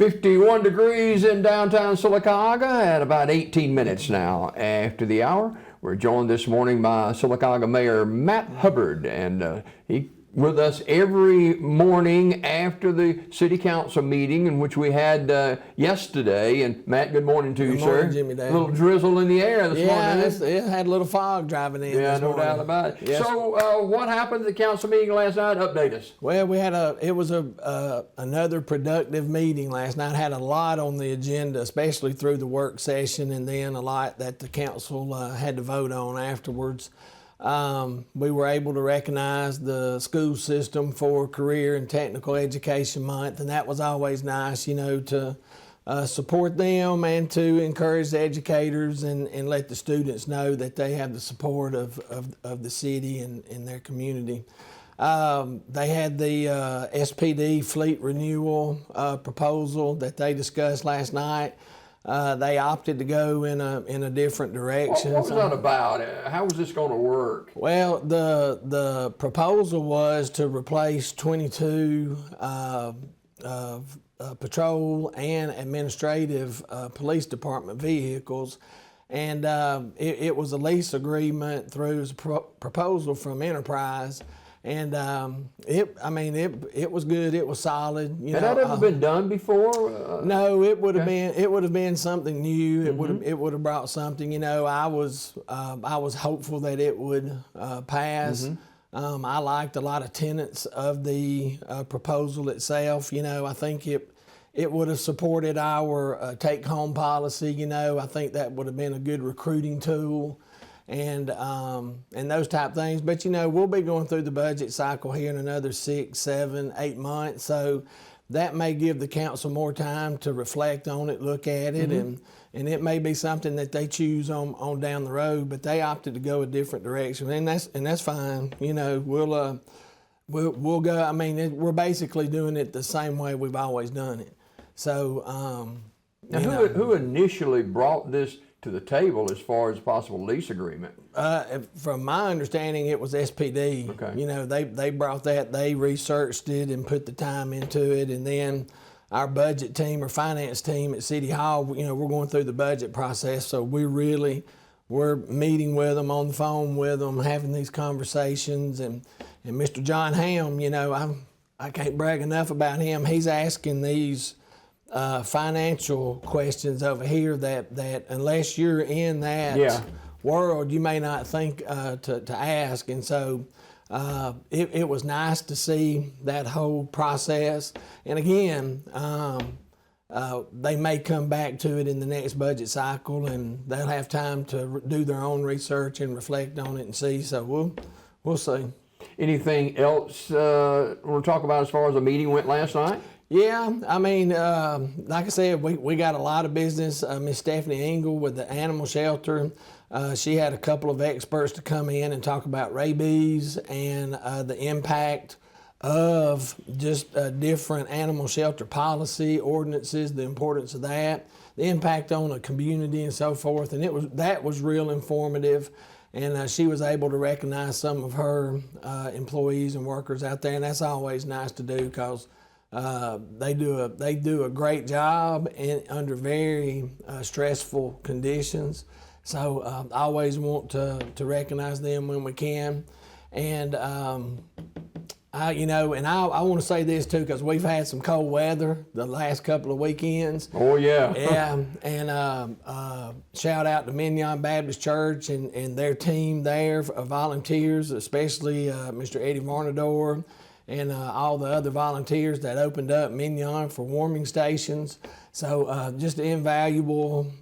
51 degrees in downtown Sylacauga at about 18 minutes now after the hour. We're joined this morning by Sylacauga Mayor Matt Hubbard, and he with us every morning after the City Council meeting, in which we had yesterday. And Matt, good morning to you, sir. Good morning, Jimmy Dale. A little drizzle in the air this morning. Yeah, it had a little fog driving in this morning. No doubt about it. Yes. So what happened at the council meeting last night? Update us. Well, it was another productive meeting last night. Had a lot on the agenda, especially through the work session, and then a lot that the council had to vote on afterwards. We were able to recognize the school system for Career and Technical Education Month, and that was always nice, to support them and to encourage the educators and let the students know that they have the support of the city and their community. They had the SPD fleet renewal proposal that they discussed last night. They opted to go in a different direction. What was that about? How was this going to work? Well, the proposal was to replace 22 patrol and administrative police department vehicles, and it was a lease agreement through a proposal from Enterprise. And it was good. It was solid. Had that ever been done before? No, it would have been something new. It would have brought something. I was hopeful that it would pass. I liked a lot of tenets of the proposal itself. I think it would have supported our take-home policy. I think that would have been a good recruiting tool. And those type things. But we'll be going through the budget cycle here in another 6, 7, 8 months, so that may give the council more time to reflect on it, look at it, and it may be something that they choose on down the road. But they opted to go a different direction, and that's fine. We'll go. We're basically doing it the same way we've always done it. So now, who initially brought this to the table as far as possible lease agreement? From my understanding, it was SPD. Okay. They brought that, they researched it and put the time into it, and then our budget team or finance team at City Hall, we're going through the budget process, so we're meeting with them, on the phone with them, having these conversations, and Mr. John Ham, I can't brag enough about him. He's asking these financial questions over here that unless you're in that world, you may not think to ask. And so it was nice to see that whole process. And again, they may come back to it in the next budget cycle, and they'll have time to do their own research and reflect on it and see. So we'll see. Anything else we'll talk about as far as the meeting went last night? Yeah, like I said, we got a lot of business. Miss Stephanie Engel with the animal shelter, she had a couple of experts to come in and talk about rabies and the impact of just different animal shelter policy, ordinances, the importance of that, the impact on the community and so forth. And that was real informative. And she was able to recognize some of her employees and workers out there, and that's always nice to do, because they do a great job under very stressful conditions. So I always want to recognize them when we can. And I want to say this too, because we've had some cold weather the last couple of weekends. Oh yeah. Yeah, and shout out to Mignon Baptist Church and their team there of volunteers, especially Mr. Eddie Varnador and all the other volunteers that opened up Mignon for warming stations. So just an invaluable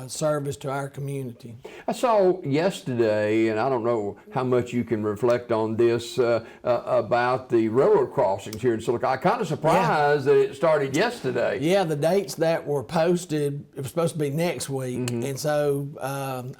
service to our community. I saw yesterday, and I don't know how much you can reflect on this, about the railroad crossings here in Sylacauga. I'm kind of surprised that it started yesterday. Yeah, the dates that were posted, it was supposed to be next week. And so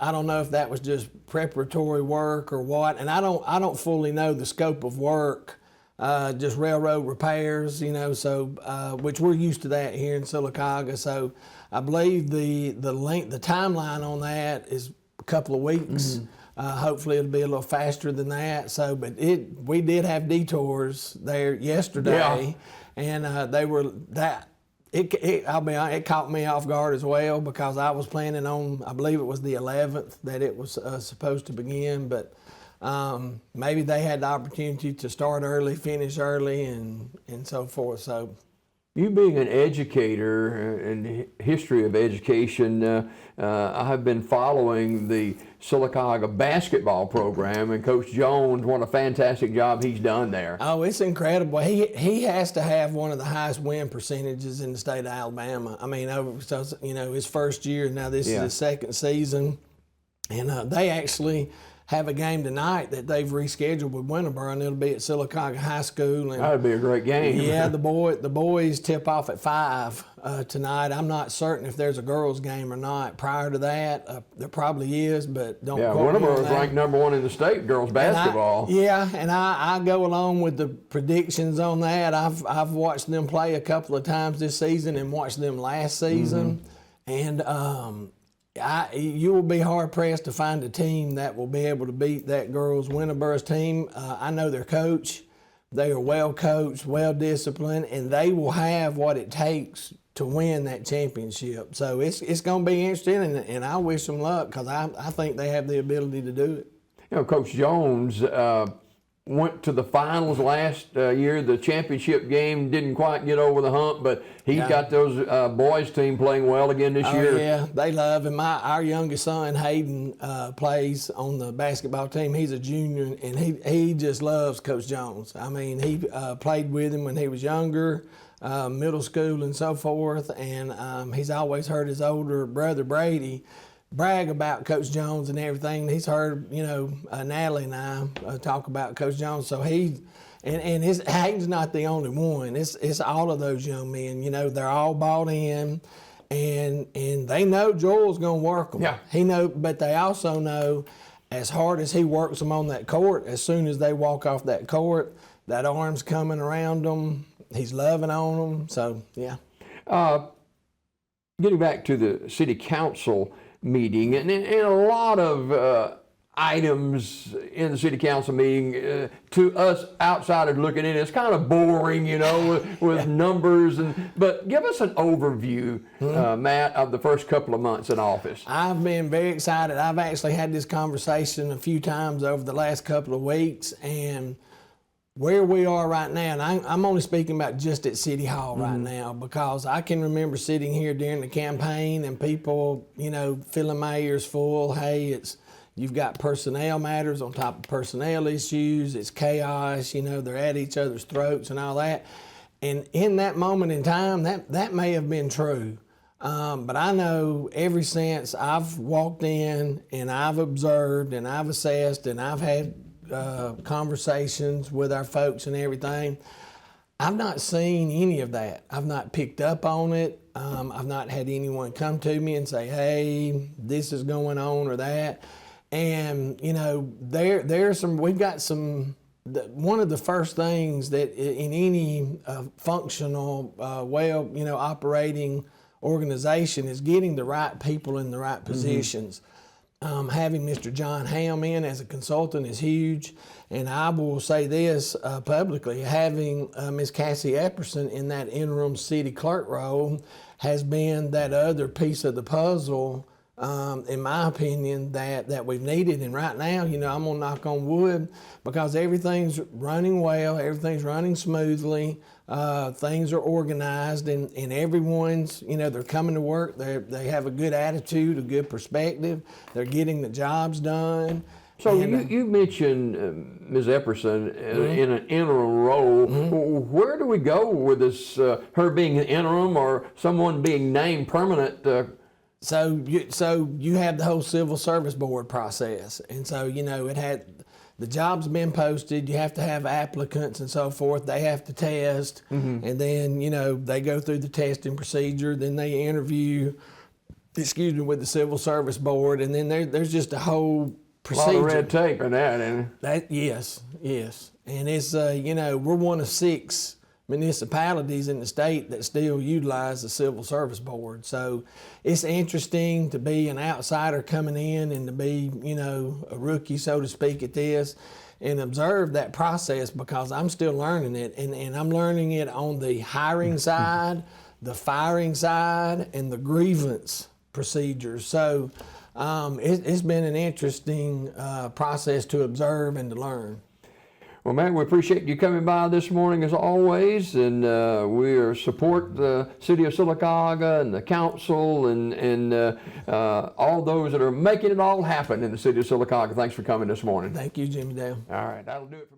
I don't know if that was just preparatory work or what, and I don't fully know the scope of work. Just railroad repairs, so which we're used to that here in Sylacauga. So I believe the timeline on that is a couple of weeks. Hopefully it'll be a little faster than that. So, but we did have detours there yesterday, and they were I'll be honest, it caught me off guard as well because I was planning on, I believe it was the 11th that it was supposed to begin, but maybe they had the opportunity to start early, finish early, and so forth. So, you being an educator in the history of education, I have been following the Sylacauga basketball program, and Coach Jones, what a fantastic job he's done there. Oh, it's incredible. He has to have one of the highest win percentages in the state of Alabama. I mean, his first year, now this is his second season, and they actually have a game tonight that they've rescheduled with Winterboro, and it'll be at Sylacauga High School. And that'd be a great game. Yeah, the boys tip off at 5 tonight. I'm not certain if there's a girls' game or not. Prior to that, there probably is, but don't quote me on Winterboro's that. ranked #1 in the state girls basketball. I go along with the predictions on that. I've watched them play a couple of times this season and watched them last season, and you will be hard pressed to find a team that will be able to beat that girls Winterboro's team. I know their coach. They are well coached, well disciplined, and they will have what it takes to win that championship. So it's going to be interesting, and I wish them luck because I think they have the ability to do it. You know, Coach Jones went to the finals last year. The championship game didn't quite get over the hump, but he's got those boys team playing well again this year. Yeah, they love him. Our youngest son, Hayden, plays on the basketball team. He's a junior, and he just loves Coach Jones. I mean, he played with him when he was younger, middle school and so forth, and he's always heard his older brother, Brady, brag about Coach Jones and everything. He's heard, Natalie and I talk about Coach Jones. So Hayden's not the only one. It's all of those young men. They're all bought in, and they know Joel's going to work them. Yeah. But they also know, as hard as he works them on that court, as soon as they walk off that court, that arm's coming around them. He's loving on them. So yeah. Getting back to the city council meeting, and a lot of items in the city council meeting to us outsiders looking in, it's kind of boring, with numbers. But give us an overview, Matt, of the first couple of months in office. I've been very excited. I've actually had this conversation a few times over the last couple of weeks, and where we are right now, and I'm only speaking about just at City Hall right now, because I can remember sitting here during the campaign and people, filling my ears full. Hey, you've got personnel matters on top of personnel issues. It's chaos. They're at each other's throats and all that. And in that moment in time, that may have been true. But I know ever since I've walked in and I've observed and I've assessed and I've had conversations with our folks and everything, I've not seen any of that. I've not picked up on it. I've not had anyone come to me and say, hey, this is going on or that. And, we've got some, one of the first things that in any functional, operating organization is getting the right people in the right positions. Having Mr. John Ham in as a consultant is huge, and I will say this publicly, having Ms. Cassie Epperson in that interim city clerk role has been that other piece of the puzzle, in my opinion, that we've needed. And right now, I'm going to knock on wood because everything's running well, everything's running smoothly, things are organized, and everyone's, they're coming to work, they have a good attitude, a good perspective, they're getting the jobs done. So you mentioned Ms. Epperson in an interim role. Where do we go with this, her being an interim or someone being named permanent? So you have the whole civil service board process, and so it had the job's been posted. You have to have applicants and so forth. They have to test, and then they go through the testing procedure. Then they interview, with the civil service board, and then there's just a whole procedure. A lot of red tape in that, isn't it? Yes, and it's we're one of 6 municipalities in the state that still utilize the civil service board. So it's interesting to be an outsider coming in and to be, a rookie, so to speak, at this and observe that process because I'm still learning it. And I'm learning it on the hiring side, the firing side and the grievance procedures. So it's been an interesting process to observe and to learn. Well, Matt, we appreciate you coming by this morning as always, and we support the city of Sylacauga and the council and all those that are making it all happen in the city of Sylacauga. Thanks for coming this morning. Thank you, Jimmy Dale. All right, that'll do it for